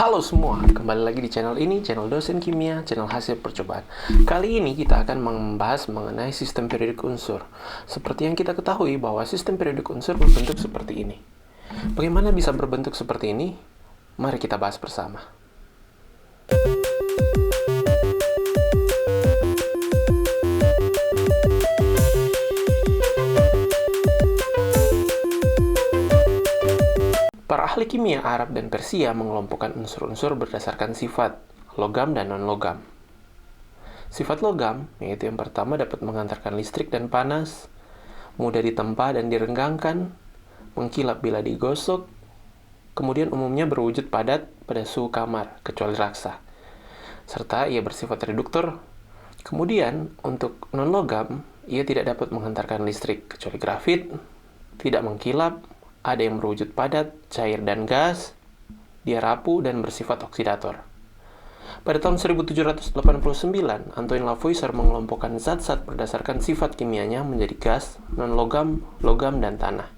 Halo semua, kembali lagi di channel ini, channel Dosen Kimia, channel hasil percobaan. Kali ini kita akan membahas mengenai sistem periodik unsur. Seperti yang kita ketahui bahwa sistem periodik unsur berbentuk seperti ini. Bagaimana bisa berbentuk seperti ini? Mari kita bahas bersama. Para ahli kimia Arab dan Persia mengelompokkan unsur-unsur berdasarkan sifat, logam dan non-logam. Sifat logam, yaitu yang pertama dapat mengantarkan listrik dan panas, mudah ditempa dan direnggangkan, mengkilap bila digosok, kemudian umumnya berwujud padat pada suhu kamar, kecuali raksa, serta ia bersifat reduktor. Kemudian, untuk non-logam, ia tidak dapat mengantarkan listrik, kecuali grafit, tidak mengkilap, ada yang berwujud padat, cair dan gas, dia rapuh dan bersifat oksidator. Pada tahun 1789, Antoine Lavoisier mengelompokkan zat-zat berdasarkan sifat kimianya menjadi gas, non-logam, logam, dan tanah.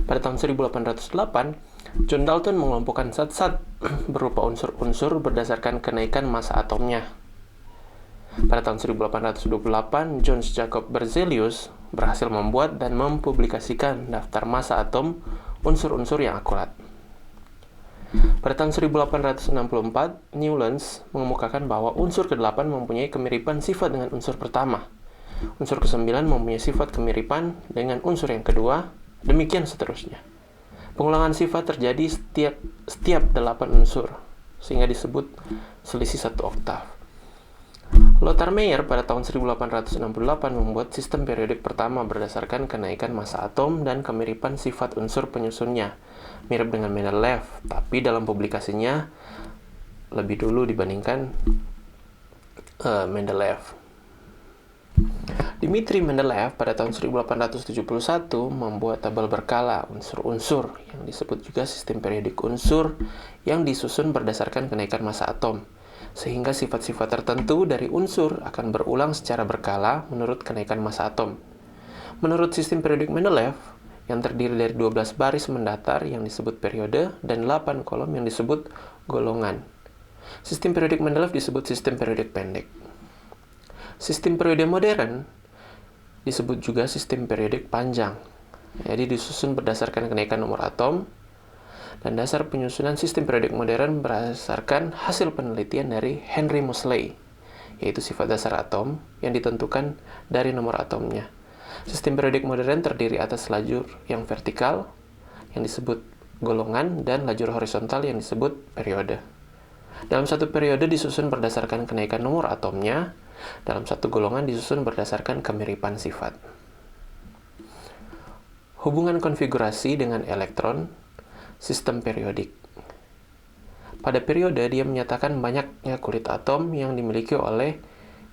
Pada tahun 1808, John Dalton mengelompokkan zat-zat berupa unsur-unsur berdasarkan kenaikan massa atomnya. Pada tahun 1828, John Jacob Berzelius berhasil membuat dan mempublikasikan daftar massa atom unsur-unsur yang akurat. Pada tahun 1864, Newlands mengemukakan bahwa unsur ke-8 mempunyai kemiripan sifat dengan unsur pertama. Unsur ke-9 mempunyai sifat kemiripan dengan unsur yang kedua, demikian seterusnya. Pengulangan sifat terjadi setiap 8 unsur, sehingga disebut selisih 1 oktav. Lothar Meyer pada tahun 1868 membuat sistem periodik pertama berdasarkan kenaikan massa atom dan kemiripan sifat unsur penyusunnya, mirip dengan Mendeleev, tapi dalam publikasinya lebih dulu dibandingkan Mendeleev. Dmitri Mendeleev pada tahun 1871 membuat tabel berkala unsur-unsur yang disebut juga sistem periodik unsur yang disusun berdasarkan kenaikan massa atom, sehingga sifat-sifat tertentu dari unsur akan berulang secara berkala menurut kenaikan massa atom. Menurut sistem periodik Mendeleev, yang terdiri dari 12 baris mendatar yang disebut periode dan 8 kolom yang disebut golongan. Sistem periodik Mendeleev disebut sistem periodik pendek. Sistem periode modern disebut juga sistem periodik panjang. Jadi disusun berdasarkan kenaikan nomor atom, dan dasar penyusunan sistem periodik modern berdasarkan hasil penelitian dari Henry Moseley, yaitu sifat dasar atom yang ditentukan dari nomor atomnya. Sistem periodik modern terdiri atas lajur yang vertikal yang disebut golongan dan lajur horizontal yang disebut periode. Dalam satu periode disusun berdasarkan kenaikan nomor atomnya, dalam satu golongan disusun berdasarkan kemiripan sifat. Hubungan konfigurasi dengan elektron sistem periodik. Pada periode, dia menyatakan banyaknya kulit atom yang dimiliki oleh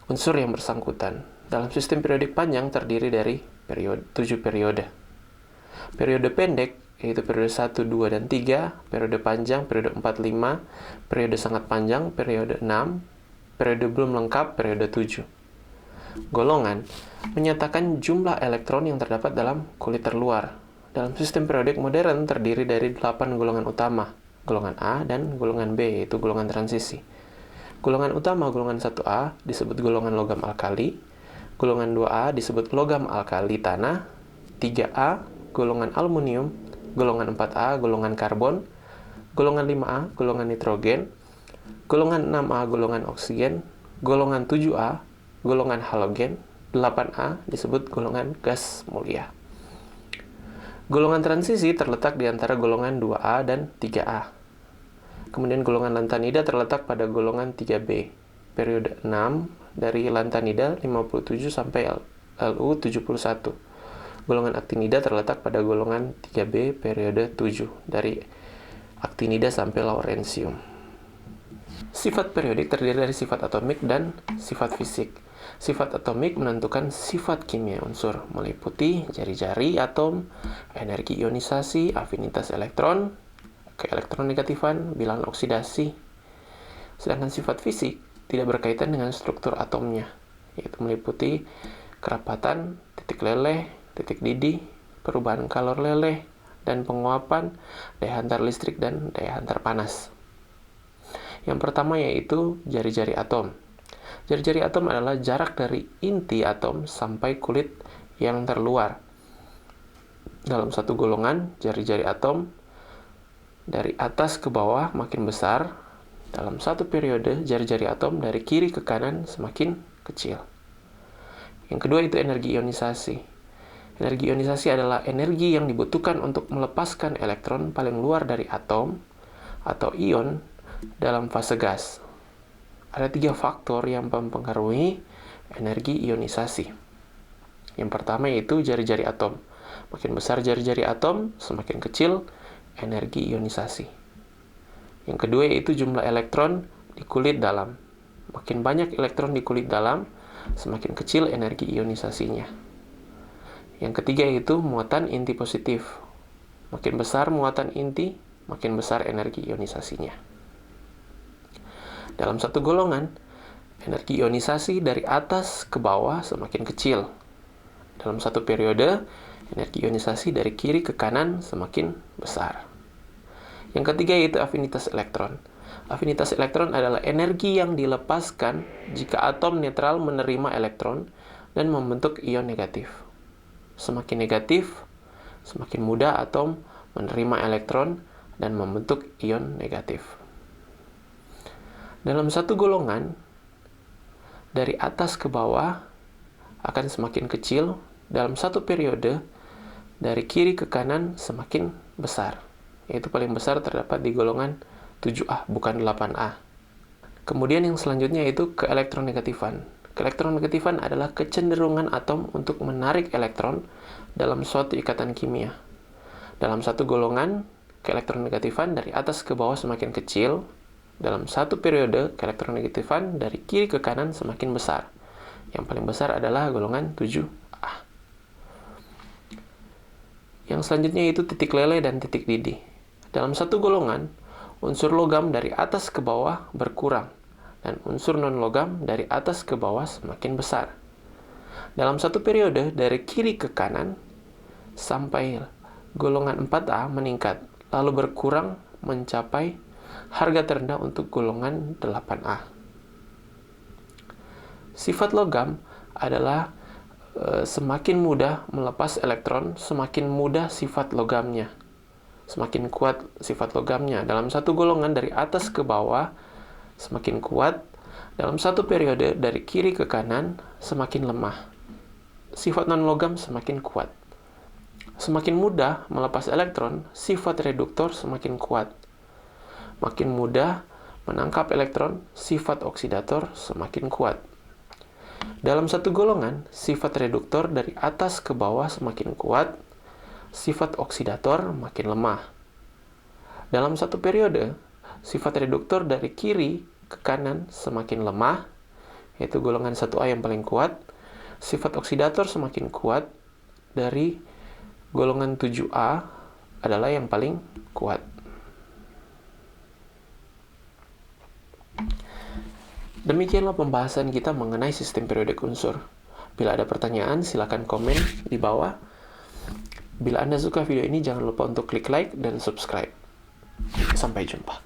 unsur yang bersangkutan. Dalam sistem periodik panjang terdiri dari 7 periode. Periode pendek, yaitu periode 1, 2, dan 3, periode panjang, periode 4, 5, periode sangat panjang, periode 6, periode belum lengkap, periode 7. Golongan menyatakan jumlah elektron yang terdapat dalam kulit terluar. Dalam sistem periodik modern terdiri dari 8 golongan utama, golongan A dan golongan B, yaitu golongan transisi. Golongan utama golongan 1A disebut golongan logam alkali, golongan 2A disebut logam alkali tanah, 3A golongan aluminium, golongan 4A golongan karbon, golongan 5A golongan nitrogen, golongan 6A golongan oksigen, golongan 7A golongan halogen, 8A disebut golongan gas mulia. Golongan transisi terletak di antara golongan 2A dan 3A. Kemudian golongan lantanida terletak pada golongan 3B. Periode 6 dari lantanida 57 sampai Lu 71. Golongan aktinida terletak pada golongan 3B periode 7 dari aktinida sampai lawrencium. Sifat periodik terdiri dari sifat atomik dan sifat fisik. Sifat atomik menentukan sifat kimia unsur, meliputi jari-jari atom, energi ionisasi, afinitas elektron, keelektronegatifan, bilangan oksidasi. Sedangkan sifat fisik tidak berkaitan dengan struktur atomnya, yaitu meliputi kerapatan, titik leleh, titik didih, perubahan kalor leleh, dan penguapan, daya hantar listrik, dan daya hantar panas. Yang pertama yaitu jari-jari atom. Jari-jari atom adalah jarak dari inti atom sampai kulit yang terluar. Dalam satu golongan, jari-jari atom dari atas ke bawah makin besar. Dalam satu periode, jari-jari atom dari kiri ke kanan semakin kecil. Yang kedua itu energi ionisasi. Energi ionisasi adalah energi yang dibutuhkan untuk melepaskan elektron paling luar dari atom atau ion dalam fase gas. Ada 3 faktor yang mempengaruhi energi ionisasi. Yang pertama yaitu jari-jari atom. Makin besar jari-jari atom, semakin kecil energi ionisasi. Yang kedua yaitu jumlah elektron di kulit dalam. Makin banyak elektron di kulit dalam, semakin kecil energi ionisasinya. Yang ketiga yaitu muatan inti positif. Makin besar muatan inti, makin besar energi ionisasinya. Dalam satu golongan, energi ionisasi dari atas ke bawah semakin kecil. Dalam satu periode, energi ionisasi dari kiri ke kanan semakin besar. Yang ketiga yaitu afinitas elektron. Afinitas elektron adalah energi yang dilepaskan jika atom netral menerima elektron dan membentuk ion negatif. Semakin negatif, semakin mudah atom menerima elektron dan membentuk ion negatif. Dalam satu golongan, dari atas ke bawah akan semakin kecil. Dalam satu periode, dari kiri ke kanan semakin besar. Yaitu paling besar terdapat di golongan 7A, bukan 8A. Kemudian yang selanjutnya itu keelektronegatifan. Keelektronegatifan adalah kecenderungan atom untuk menarik elektron dalam suatu ikatan kimia. Dalam satu golongan, keelektronegatifan dari atas ke bawah semakin kecil. Dalam satu periode, keelektronegatifan dari kiri ke kanan semakin besar. Yang paling besar adalah golongan 7A. Yang selanjutnya itu titik lele dan titik didih. Dalam satu golongan, unsur logam dari atas ke bawah berkurang. Dan unsur non-logam dari atas ke bawah semakin besar. Dalam satu periode dari kiri ke kanan sampai golongan 4A meningkat, lalu berkurang mencapai harga terendah untuk golongan 8A. Sifat logam adalah semakin mudah melepas elektron, semakin mudah sifat logamnya. Semakin kuat sifat logamnya. Dalam satu golongan dari atas ke bawah semakin kuat, dalam satu periode dari kiri ke kanan semakin lemah. Sifat non-logam semakin kuat. Semakin mudah melepas elektron, sifat reduktor semakin kuat. Makin mudah menangkap elektron, sifat oksidator semakin kuat. Dalam satu golongan, sifat reduktor dari atas ke bawah semakin kuat, sifat oksidator makin lemah. Dalam satu periode, sifat reduktor dari kiri ke kanan semakin lemah, yaitu golongan 1A yang paling kuat. Sifat oksidator semakin kuat, dari golongan 7A adalah yang paling kuat. Demikianlah pembahasan kita mengenai sistem periodik unsur. Bila ada pertanyaan, silakan komen di bawah. Bila Anda suka video ini, jangan lupa untuk klik like dan subscribe. Sampai jumpa.